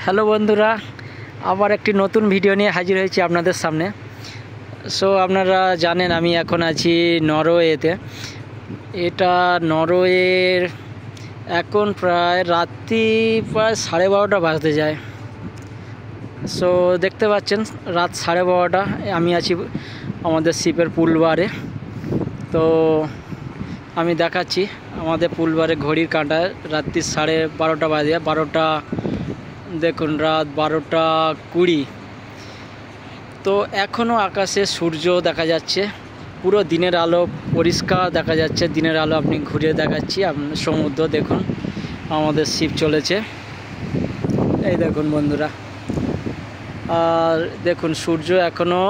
Hello বন্ধুরা, আবার একটি নতুন ভিডিও নিয়ে হাজির হয়েছি আপনাদের সামনে। সো আপনারা জানেন আমি এখন আছি নরওয়েতে। এটা নরওয়ের এখন প্রায় রাত্রি 12:30 বাজতে যায়। সো দেখতে পাচ্ছেন রাত 12:30 আমি আছি আমাদের শিপের পুলবারে। তো আমি দেখাচ্ছি আমাদের পুলবারে ঘড়ির কাঁটায় রাত্রি 12:30 বাজে। দেখুন রাত 12:20। তো এখনও আকাশে সূর্য দেখা যাচ্ছে, পুরো দিনের আলো পরিষ্কার দেখা যাচ্ছে। দিনের আলো আপনি ঘুরে দেখাচ্ছি, সমুদ্র দেখুন, আমাদের শিপ চলেছে, এই দেখুন বন্ধুরা। আর দেখুন সূর্য এখনও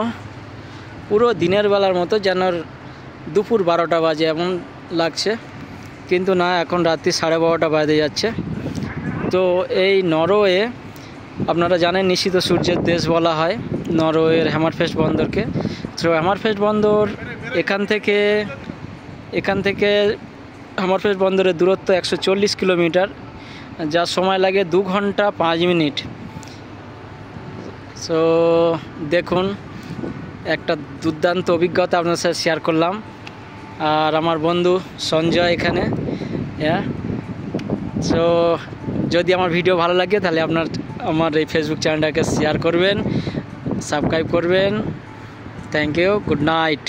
পুরো দিনের বেলার মতো, যেন দুপুর 12টা বাজে এমন লাগছে, কিন্তু না, এখন রাত্রি 12:30 বাজে যাচ্ছে। তো এই নরওয়ে আপনারা জানেন নিশীথ সূর্যের দেশ বলা হয় নরওয়ের হ্যামারফেস্ট বন্দরকে। তো হ্যামারফেস্ট বন্দর এখান থেকে হ্যামারফেস্ট বন্দরের দূরত্ব 140 কিলোমিটার, যার সময় লাগে 2 ঘন্টা 5 মিনিট। সো দেখুন, একটা দুর্দান্ত অভিজ্ঞতা আপনার সাথে শেয়ার করলাম। আর আমার বন্ধু সঞ্জয় এখানে। সো যদি আমার ভিডিও ভালো লাগে তাহলে আমার এই ফেসবুক চ্যানেলটাকে শেয়ার করবেন, সাবস্ক্রাইব করবেন। Thank you, good night.